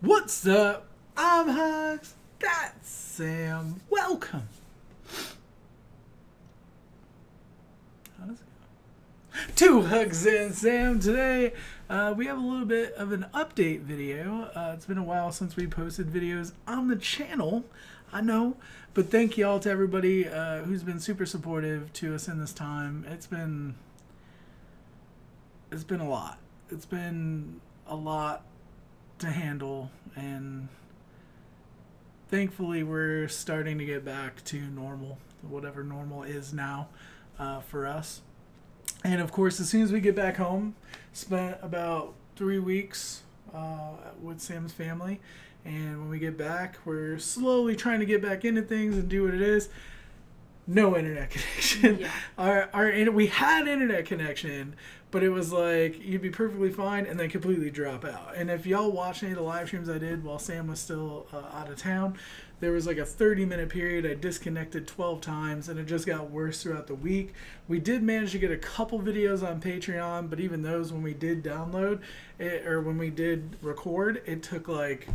What's up? I'm Hugz. That's Sam. Welcome. How does it go? To Hugz and Sam. Today, we have a little bit of an update video. It's been a while since we posted videos on the channel. I know, but thank y'all to everybody who's been super supportive to us in this time. It's been a lot. It's been a lot to handle, and thankfully we're starting to get back to normal, whatever normal is now for us. And of course, as soon as we get back home, spent about 3 weeks with Sam's family, and when we get back, we're slowly trying to get back into things and do what it is. No internet connection. Yeah. We had internet connection, but it was like you'd be perfectly fine and then completely drop out. And if y'all watched any of the live streams I did while Sam was still out of town, there was like a 30-minute period I disconnected 12 times, and it just got worse throughout the week. We did manage to get a couple videos on Patreon, but even those, when we did download it, or when we did record, it took like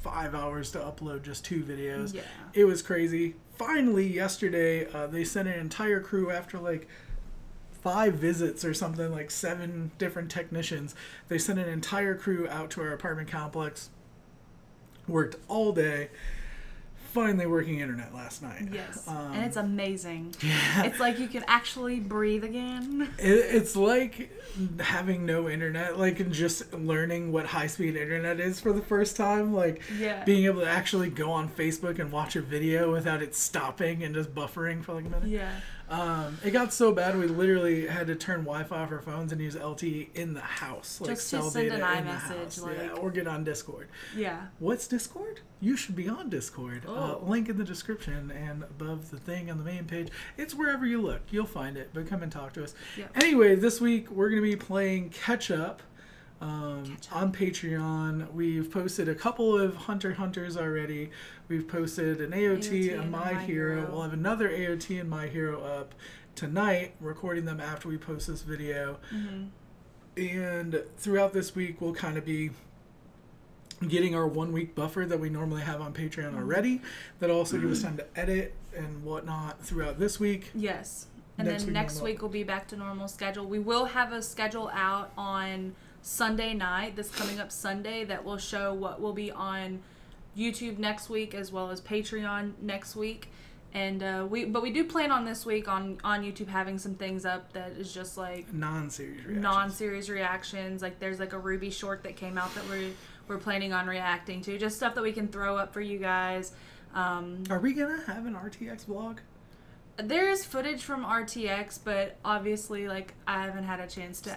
5 hours to upload just 2 videos. Yeah. It was crazy. Finally, yesterday, they sent an entire crew after like 5 visits or something, like 7 different technicians. They sent an entire crew out to our apartment complex, worked all day, finally working internet last night. Yes, and it's amazing. Yeah. It's like you can actually breathe again. It's like having no internet, like just learning what high-speed internet is for the first time. Like being able to actually go on Facebook and watch a video without it stopping and just buffering for like a minute. Yeah. It got so bad we literally had to turn Wi-Fi off our phones and use LTE in the house. Like just to send an iMessage. Like, yeah, or get on Discord. Yeah. What's Discord? You should be on Discord. Link in the description and above the thing on the main page. It's wherever you look. You'll find it, but come and talk to us. Yep. Anyway, this week we're going to be playing Catch Up on Patreon. We've posted a couple of Hunters already. We've posted an AOT and My Hero. We'll have another AOT and My Hero up tonight, recording them after we post this video. Mm-hmm. And throughout this week, we'll kind of be getting our 1 week buffer that we normally have on Patreon already. That'll also give us time to edit and whatnot throughout this week. Yes. And then next week we'll be back to normal schedule. We will have a schedule out on Sunday night, this coming up Sunday, that will show what will be on YouTube next week as well as Patreon next week. And we do plan on this week on YouTube having some things up that is just like non-series reactions. Like there's like a Ruby short that came out that we're planning on reacting to, just stuff that we can throw up for you guys. Are we gonna have an RTX vlog? There is footage from RTX, but obviously, like, I haven't had a chance to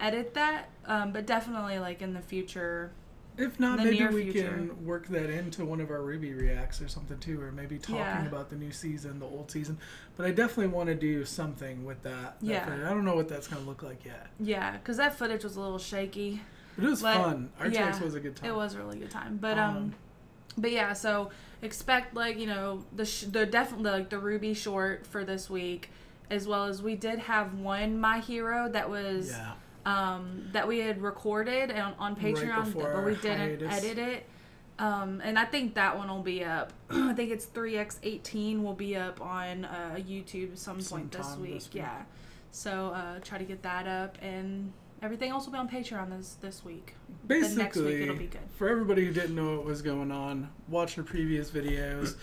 edit that. But definitely, like, in the future. If not, maybe we can work that into one of our Ruby reacts or something too, or maybe talking about the new season, the old season. But I definitely want to do something with that. I don't know what that's going to look like yet. Yeah, because that footage was a little shaky. But it was fun. RTX was a good time. It was a really good time. But yeah, so expect, like, you know, definitely like the Ruby short for this week, as well as we did have one My Hero that was that we had recorded on Patreon, but we didn't edit it. And I think that one will be up. I think it's 3x18 will be up on YouTube at some point this week. Yeah, so try to get that up, and everything else will be on Patreon this week. Basically, next week it'll be good. For everybody who didn't know what was going on, watch the previous videos.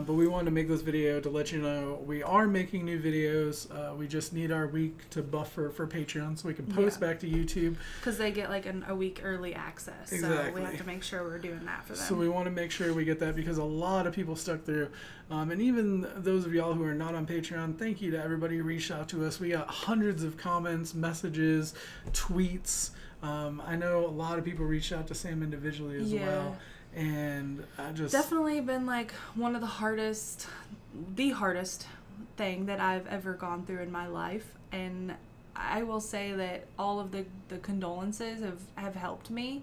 But we wanted to make this video to let you know we are making new videos. We just need our week to buffer for Patreon so we can post back to YouTube. Because they get like a week early access. Exactly. So we have to make sure we're doing that for them. So we want to make sure we get that because a lot of people stuck through. And even those of y'all who are not on Patreon, thank you to everybody who reached out to us. We got hundreds of comments, messages, tweets. I know a lot of people reached out to Sam individually as well, and I just definitely been like one of the hardest thing that I've ever gone through in my life, and I will say that all of the condolences have helped me,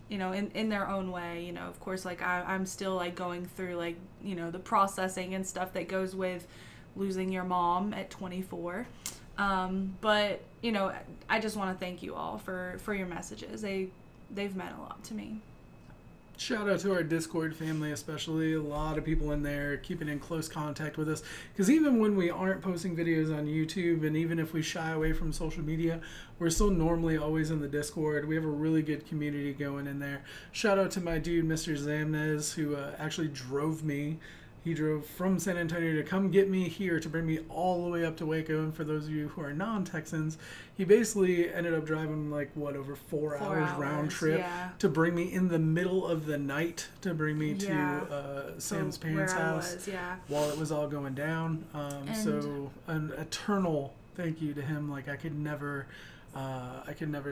you know, in their own way. You know, of course, like I'm still like going through like, you know, the processing and stuff that goes with losing your mom at 24. But, you know, I just want to thank you all for your messages. They've meant a lot to me. Shout out to our Discord family, especially. A lot of people in there keeping in close contact with us. Because even when we aren't posting videos on YouTube, and even if we shy away from social media, we're still normally always in the Discord. We have a really good community going in there. Shout out to my dude, Mr. Zamnez, who actually drove me. He drove from San Antonio to come get me here to bring me all the way up to Waco. And for those of you who are non-Texans, he basically ended up driving like, what, over 4 hours round trip to bring me in the middle of the night to bring me to Sam's parents' house while it was all going down. So an eternal thank you to him. Like, I could never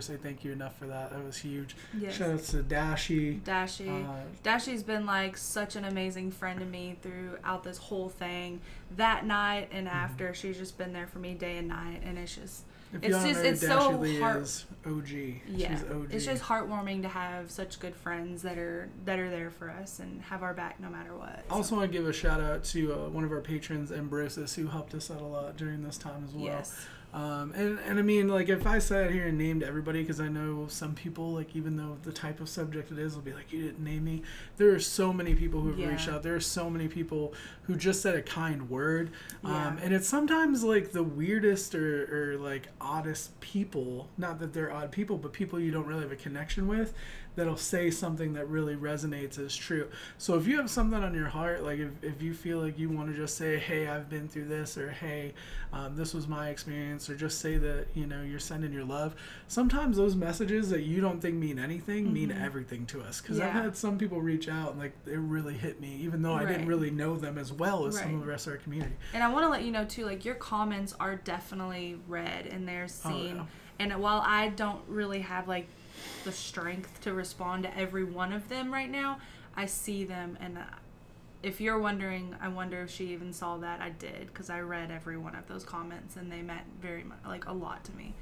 say thank you enough for that. That was huge. Yes. Shout out to Dashi. Dashi's been like such an amazing friend to me throughout this whole thing. That night and after, she's just been there for me day and night, and it's just it's so is OG. Yeah, she's OG. It's just heartwarming to have such good friends that are there for us and have our back no matter what. I also want to give a shout out to one of our patrons, Ambrosis, who helped us out a lot during this time as well. Yes. And I mean, like, if I sat here and named everybody, because I know some people, like, even though the type of subject it is, will be like, you didn't name me. There are so many people who have reached out. There are so many people who just said a kind word. And it's sometimes, like, the weirdest or like, oddest people, not that they're odd people, but people you don't really have a connection with, that'll say something that really resonates as true. So if you have something on your heart, like if you feel like you want to just say, hey, I've been through this, or hey, this was my experience, or just say that, you know, you're sending your love. Sometimes those messages that you don't think mean anything mean everything to us. Because I've had some people reach out and, like, it really hit me, even though I didn't really know them as well as some of the rest of our community. And I want to let you know, too, like, your comments are definitely read and they're seen. And while I don't really have, like, the strength to respond to every one of them right now, I see them, and if you're wondering, I wonder if she even saw that. I did, because I read every one of those comments, and they meant very much, like, a lot to me.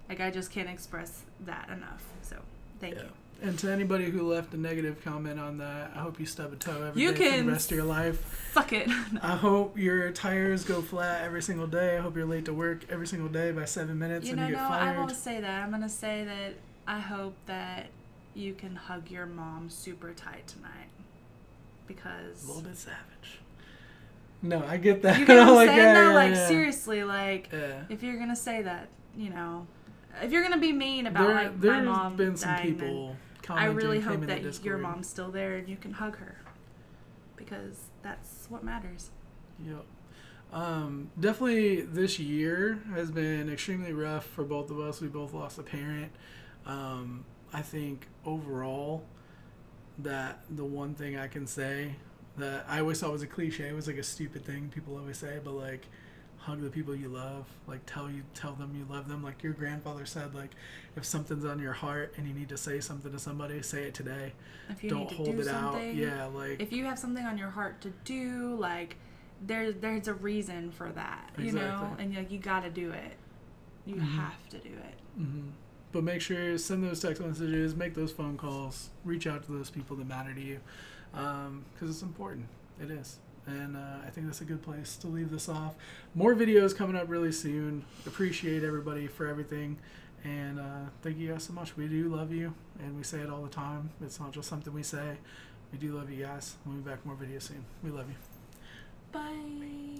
Like, I just can't express that enough. So thank you. And to anybody who left a negative comment on that, I hope you stub a toe every day for the rest of your life. Suck it. I hope your tires go flat every single day. I hope you're late to work every single day by 7 minutes and you get fired. I won't say that. I'm going to say that I hope that you can hug your mom super tight tonight, because... A little bit savage. No, I get that. You get what I'm saying, though? Like, seriously, like, if you're going to say that, you know, if you're going to be mean about, like, my mom been some dying, people I really hope that your mom's still there and you can hug her, because that's what matters. Yep. Definitely this year has been extremely rough for both of us. We both lost a parent. I think overall that the one thing I can say that I always thought was a cliche, it was like a stupid thing people always say, but like, hug the people you love, like tell them you love them. Like your grandfather said, like, if something's on your heart and you need to say something to somebody, say it today. If you don't hold it out. Yeah, like if you have something on your heart to do, like there's a reason for that, you know, and like you got to do it. You have to do it. But make sure, send those text messages, make those phone calls, reach out to those people that matter to you, because it's important. It is. And I think that's a good place to leave this off. More videos coming up really soon. Appreciate everybody for everything. And thank you guys so much. We do love you, and we say it all the time. It's not just something we say. We do love you guys. We'll be back with more videos soon. We love you. Bye.